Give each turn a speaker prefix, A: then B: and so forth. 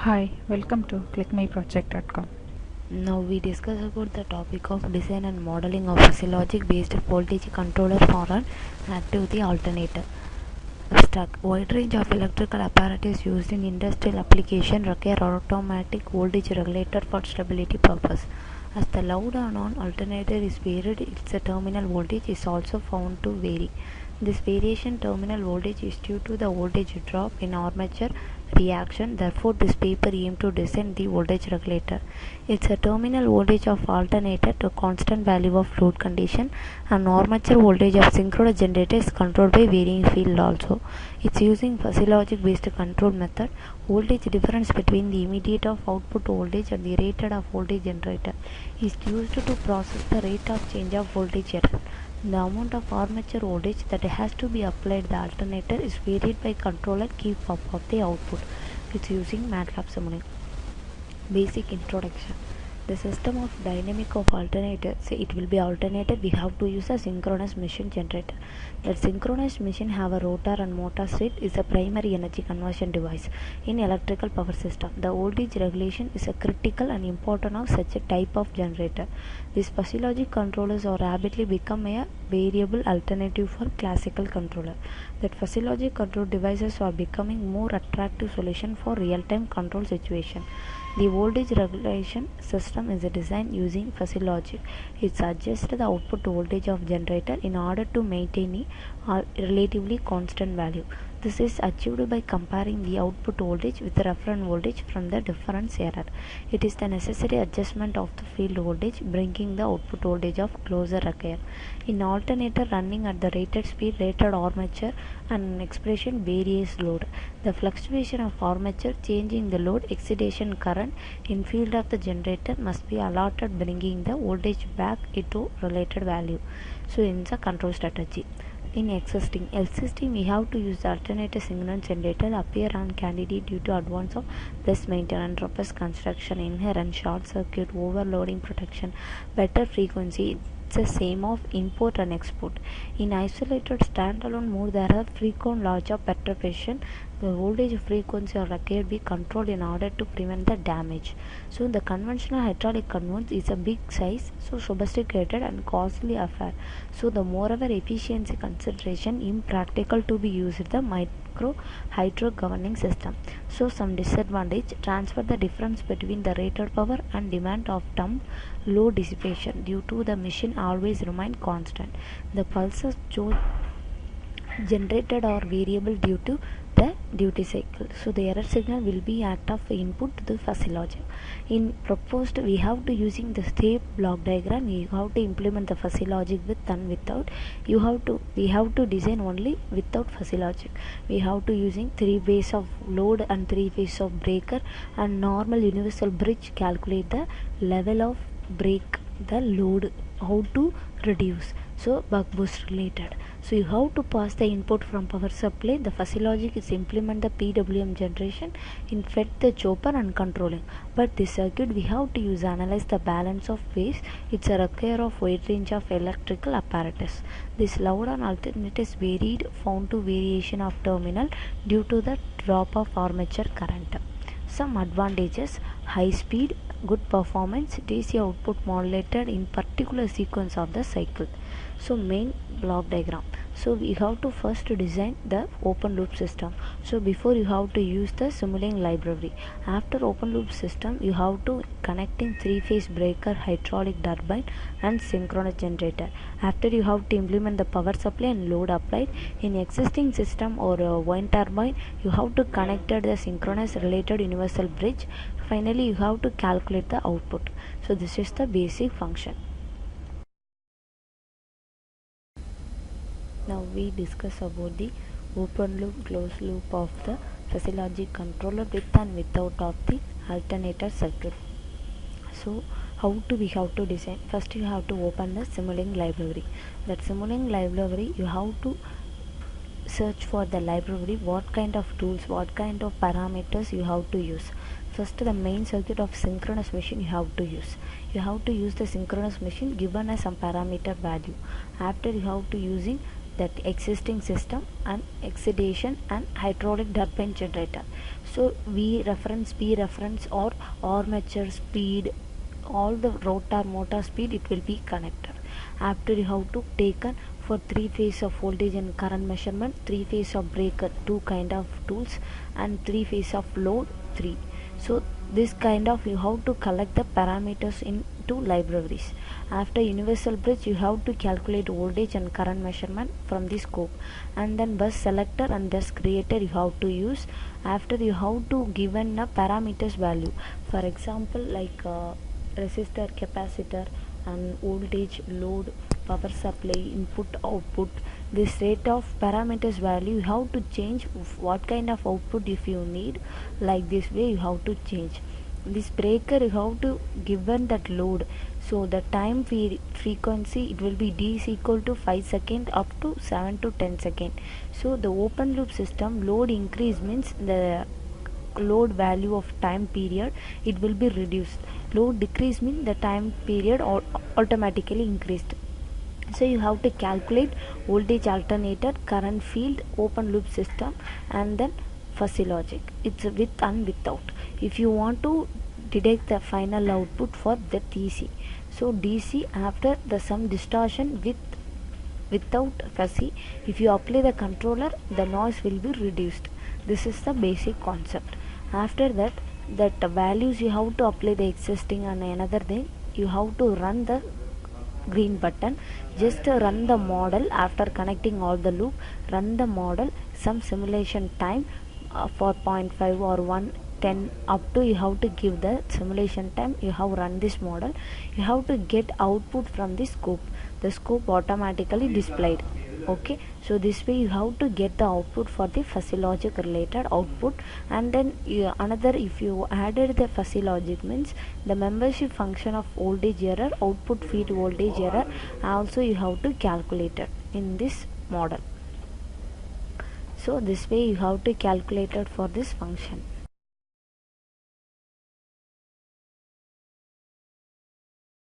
A: Hi, welcome to clickmyproject.com.
B: Now we discuss about the topic of design and modeling of physiologic based voltage controller for an activity alternator. Abstract. Wide range of electrical apparatus used in industrial application require automatic voltage regulator for stability purpose. As the load on alternator is varied, its terminal voltage is also found to vary. This variation terminal voltage is due to the voltage drop in armature reaction. Therefore, this paper aimed to design the voltage regulator. It's a terminal voltage of alternator to constant value of load condition, and armature voltage of synchronous generator is controlled by varying field also. It's using physiologic based control method. Voltage difference between the immediate of output voltage and the rated of voltage generator is used to process the rate of change of voltage error. The amount of armature voltage that has to be applied the alternator is varied by controller keep up of the output. It's using MATLAB simulation. Basic introduction. The system of dynamic of alternator, say it will be alternator, we have to use a synchronous machine generator. That synchronous machine have a rotor and motor seat is a primary energy conversion device in electrical power system. The voltage regulation is a critical and important of such a type of generator. These physiologic controllers are rapidly become a variable alternative for classical controller. That physiologic control devices are becoming more attractive solution for real-time control situation. The voltage regulation system is designed using physiologic. It adjusts the output voltage of generator in order to maintain a relatively constant value. This is achieved by comparing the output voltage with the reference voltage from the difference error. It is the necessary adjustment of the field voltage bringing the output voltage of closer required. In alternator running at the rated speed, rated armature and expression various load. The fluctuation of armature changing the load excitation current in field of the generator must be allotted bringing the voltage back into related value. So in the control strategy. In existing we have to use the alternator synchronous generator appear on candidate due to advance of less maintenance, robust construction, inherent short circuit, overloading protection, better frequency. It's the same of import and export. In isolated standalone mode there are frequent loss of perturbation. The voltage frequency are required be controlled in order to prevent the damage. So the conventional hydraulic converter is a big size, so sophisticated and costly affair. So the moreover efficiency consideration impractical to be used the micro hydro governing system. So some disadvantage transfer the difference between the rated power and demand of dump load dissipation due to the machine always remain constant. The pulses generated are variable due to the duty cycle. So the error signal will be act of input to the physiology. In proposed we have to using the step block diagram we have to implement the physiologic with and without. We have to design only without physiologic. We have to using 3 ways of load and 3 ways of breaker and normal universal bridge calculate the level of break the load how to reduce. So buck boost related. So you have to pass the input from power supply. The physiologic is implement the PWM generation in fed the chopper and controlling. But this circuit we have to use analyze the balance of phase. It's a require of wide range of electrical apparatus. This load and alternate is varied found to variation of terminal due to the drop of armature current. Some advantages: high speed, good performance, DC output modulated in particular sequence of the cycle. So main block diagram. So we have to first design the open loop system. So before you have to use the simulating library. After open loop system you have to connecting 3-phase breaker, hydraulic turbine and synchronous generator. After you have to implement the power supply and load applied. In existing system or wind turbine you have to connect the synchronous related universal bridge. Finally you have to calculate the output. So this is the basic function. Now we discuss about the open loop closed loop of the physiologic controller with and without of the alternator circuit. So how to we have to design? First you have to open the simulating library. That simulating library you have to search for the library what kind of tools, what kind of parameters you have to use. First the main circuit of synchronous machine you have to use. You have to use the synchronous machine given as some parameter value. After you have to using that existing system and excitation and hydraulic turbine generator. So V reference, P reference, or armature speed, all the rotor motor speed, it will be connected. After you have to taken for 3-phase of voltage and current measurement, 3-phase of breaker, 2 kind of tools, and 3-phase of load, 3. So this kind of you have to collect the parameters into libraries. After universal bridge, you have to calculate voltage and current measurement from the scope, and then bus selector and bus creator you have to use. After you have to given a parameters value, for example like resistor, capacitor, and voltage, load, power supply, input, output. This rate of parameters value you have to change what kind of output if you need. Like this way you have to change. This breaker you have to given that load, so the time frequency it will be d is equal to 5 second up to 7 to 10 second. So the open loop system load increase means the load value of time period it will be reduced. Load decrease means the time period automatically increased. So you have to calculate voltage alternator, current field, open loop system, and then fuzzy logic. It's with and without. If you want to detect the final output for the DC, so DC after the some distortion without fuzzy, if you apply the controller, the noise will be reduced. This is the basic concept. After that the values you have to apply the existing, and another thing you have to run the green button. Just run the model. After connecting all the loop, run the model, some simulation time for 0.5 or 110 up to you have to give the simulation time. You have run this model, you have to get output from the scope. The scope automatically displayed. Okay, so this way you have to get the output for the fuzzy logic related output. And then another, if you added the fuzzy logic means the membership function of voltage error, output feed voltage error also you have to calculate it in this model. So this way you have to calculate it for this function.